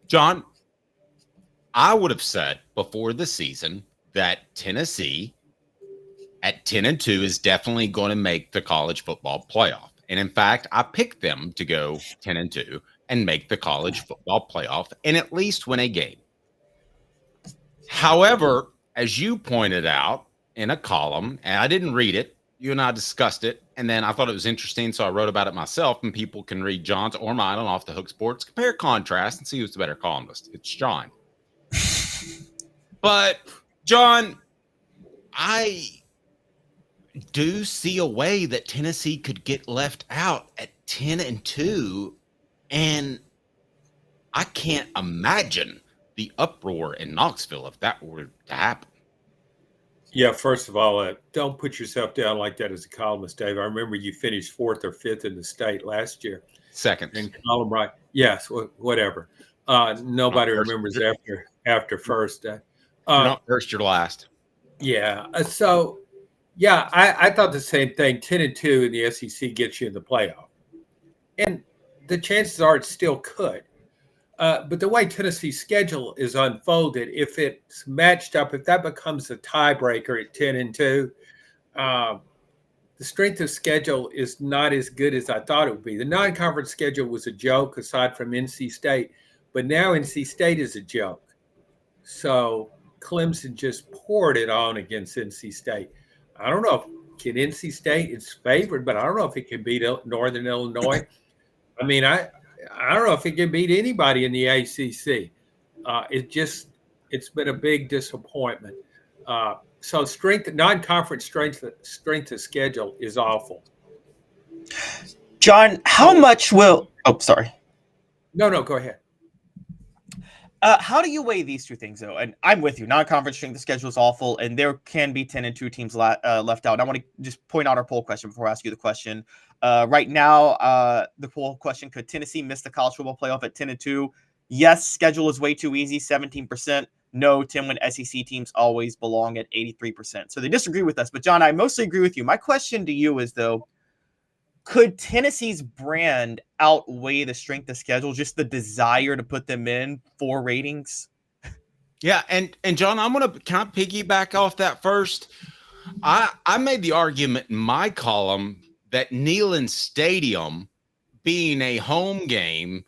John, I would have said before the season that Tennessee at 10-2 is definitely going to make the college football playoff. And in fact, I picked them to go 10-2 and make the college football playoff and at least win a game. However, as you pointed out in a column, and I didn't read it, you and I discussed it, and then I thought it was interesting, so I wrote about it myself, and people can read John's or mine on Off the Hook Sports, compare contrast, and see who's the better columnist. It's John. But, John, I do see a way that Tennessee could get left out at 10-2, and I can't imagine the uproar in Knoxville if that were to happen. Yeah, first of all, don't put yourself down like that as a columnist, Dave. I remember you finished fourth or fifth in the state last year. Second. And column right. Yes, whatever. Nobody remembers after first. You're not first, you're last. Yeah. I thought the same thing. 10-2 in the SEC gets you in the playoff. And the chances are it still could. But the way Tennessee's schedule is unfolded, if it's matched up, if that becomes a tiebreaker at 10-2, the strength of schedule is not as good as I thought it would be. The non-conference schedule was a joke aside from NC State, but now NC State is a joke. So Clemson just poured it on against NC State. I don't know if NC State is favored, but I don't know if it can beat Northern Illinois. I mean, I don't know if it can beat anybody in the ACC. It's been a big disappointment. So non-conference strength of schedule is awful. John, how much will? Oh, sorry. No, go ahead. How do you weigh these two things, though? And I'm with you. Non-conference strength of schedule is awful, and there can be 10-2 teams left out. And I want to just point out our poll question before I ask you the question. Right now, the poll question: could Tennessee miss the college football playoff at 10-2? Yes, schedule is way too easy. 17%. No, 10-win SEC teams always belong at 83%. So they disagree with us. But John, I mostly agree with you. My question to you is, though, could Tennessee's brand outweigh the strength of schedule, just the desire to put them in for ratings? Yeah, and John, can I piggyback off that first? I made the argument in my column that Neyland Stadium being a home game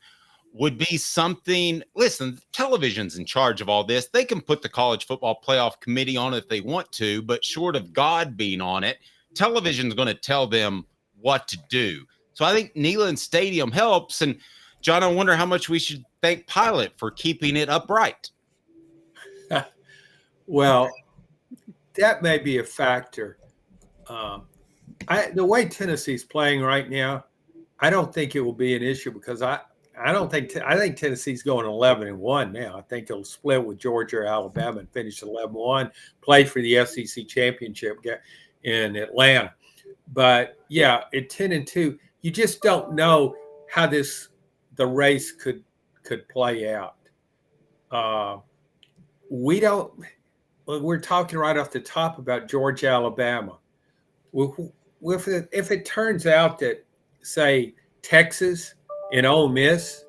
would be something. Listen, television's in charge of all this. They can put the college football playoff committee on it if they want to, but short of God being on it, television's going to tell them what to do. So I think Neyland Stadium helps. And John, I wonder how much we should thank Pilot for keeping it upright. Well, that may be a factor. The way Tennessee's playing right now, I don't think it will be an issue because I think Tennessee's going 11-1 now. I think they'll split with Georgia or Alabama and finish 11-1, play for the SEC championship in Atlanta. But yeah, at 10-2, you just don't know how the race could play out. We're talking right off the top about Georgia, Alabama. If it turns out that, say, Texas and Ole Miss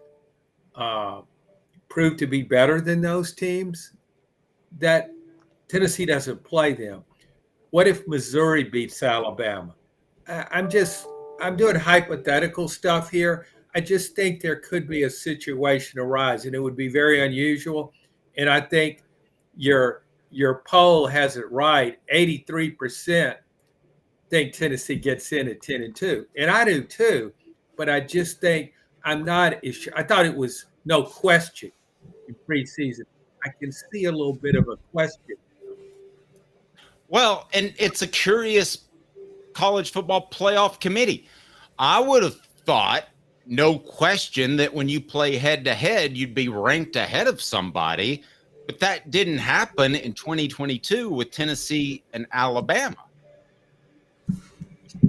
prove to be better than those teams, that Tennessee doesn't play them. What if Missouri beats Alabama? I'm doing hypothetical stuff here. I just think there could be a situation arise, and it would be very unusual. And I think your poll has it right. 83% think Tennessee gets in at 10-2, and I do too. But I just think I'm not. I thought it was no question in preseason. I can see a little bit of a question. Well, and it's a curious college football playoff committee. I would have thought, no question, that when you play head to head, you'd be ranked ahead of somebody, but that didn't happen in 2022 with Tennessee and Alabama.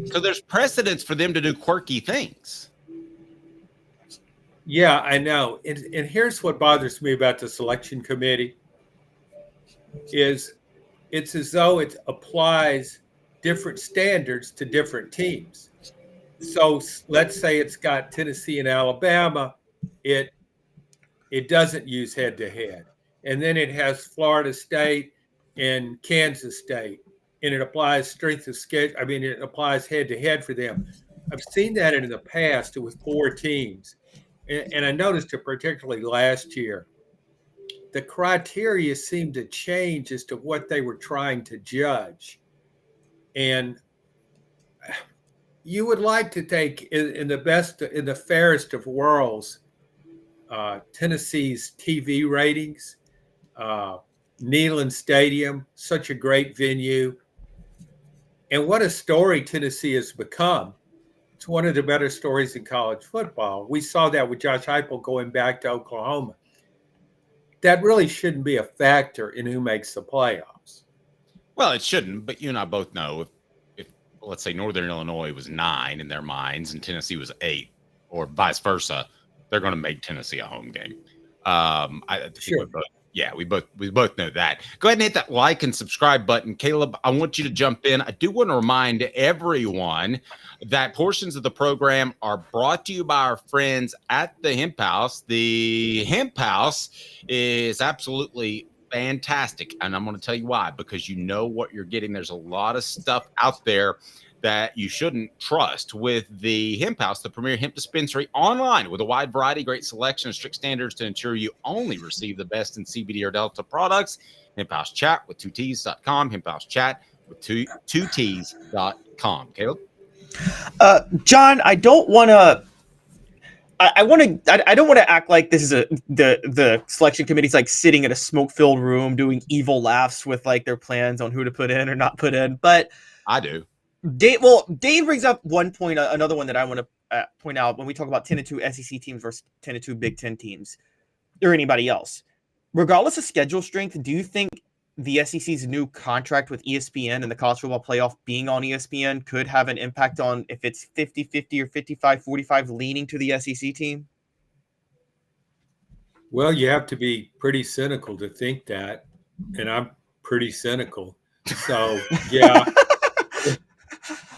So there's precedence for them to do quirky things. Yeah, I know. And here's what bothers me about the selection committee is it's as though it applies different standards to different teams. So let's say it's got Tennessee and Alabama. It it doesn't use head-to-head. And then it has Florida State and Kansas State, and it applies strength of schedule. I mean, it applies head-to-head for them. I've seen that in the past with 4 teams. And I noticed it particularly last year. The criteria seemed to change as to what they were trying to judge. And you would like to take in the fairest of worlds, Tennessee's TV ratings, Neyland Stadium, such a great venue. And what a story Tennessee has become. It's one of the better stories in college football. We saw that with Josh Heupel going back to Oklahoma. That really shouldn't be a factor in who makes the playoffs. Well, it shouldn't, but you and I both know if let's say Northern Illinois was 9 in their minds and Tennessee was 8, or vice versa, they're going to make Tennessee a home game. I think Sure. we both know that. Go ahead and hit that like and subscribe button. Caleb, I want you to jump in. I do want to remind everyone that portions of the program are brought to you by our friends at the Hemp House. The Hemp House is absolutely fantastic, and I'm going to tell you why, because you know what you're getting. There's a lot of stuff out there that you shouldn't trust. With the Hemp House, the premier hemp dispensary online with a wide variety, great selection, and strict standards to ensure you only receive the best in CBD or Delta products. Hemp House Chat with 2Ts.com. Hemp House Chat with 2Ts.com. Caleb? John, I don't want to. I don't want to act like this is the selection committee's like sitting in a smoke-filled room doing evil laughs with like their plans on who to put in or not put in. But I do. Dave brings up one point, another one that I want to point out when we talk about 10-2 SEC teams versus 10-2 Big Ten teams or anybody else. Regardless of schedule strength, do you think the SEC's new contract with ESPN and the college football playoff being on ESPN could have an impact on if it's 50-50 or 55-45 leaning to the SEC team? Well, you have to be pretty cynical to think that, and I'm pretty cynical. So, yeah,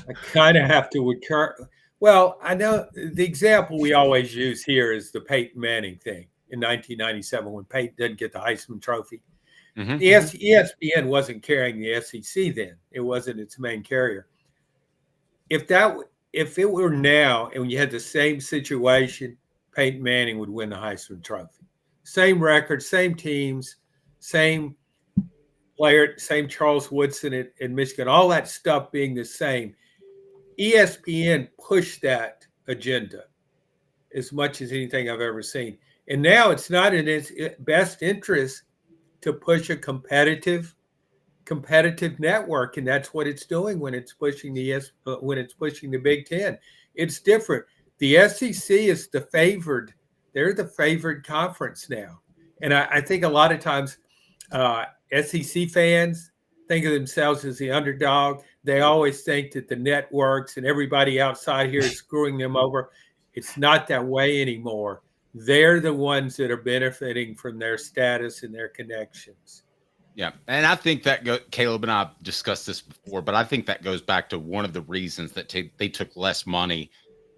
I kind of have to recur. Well, I know the example we always use here is the Peyton Manning thing in 1997 when Peyton didn't get the Heisman Trophy. Mm-hmm. The ESPN wasn't carrying the SEC then. It wasn't its main carrier. If it were now and you had the same situation, Peyton Manning would win the Heisman Trophy. Same record, same teams, same player, same Charles Woodson in Michigan, all that stuff being the same. ESPN pushed that agenda as much as anything I've ever seen. And now it's not in its best interest to push a competitive network, and that's what it's doing when it's pushing the Big Ten. It's different. The SEC is the favored; they're the favored conference now, and I think a lot of times SEC fans think of themselves as the underdog. They always think that the networks and everybody outside here is screwing them over. It's not that way anymore. They're the ones that are benefiting from their status and their connections. Yeah, and I think that Caleb and I have discussed this before, but I think that goes back to one of the reasons that they took less money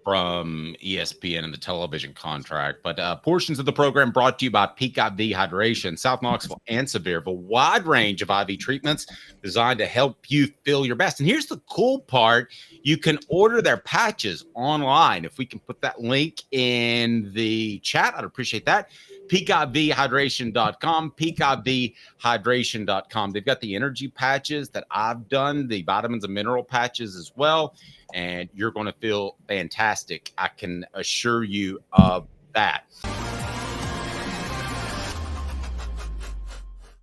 from ESPN and the television contract. But portions of the program brought to you by Peak IV Hydration, South Knoxville and Sevierville. A wide range of IV treatments designed to help you feel your best. And here's the cool part. You can order their patches online. If we can put that link in the chat, I'd appreciate that. PeakIVHydration.com, PeakIVHydration.com. They've got the energy patches that I've done, the vitamins and mineral patches as well, and you're going to feel fantastic. I can assure you of that.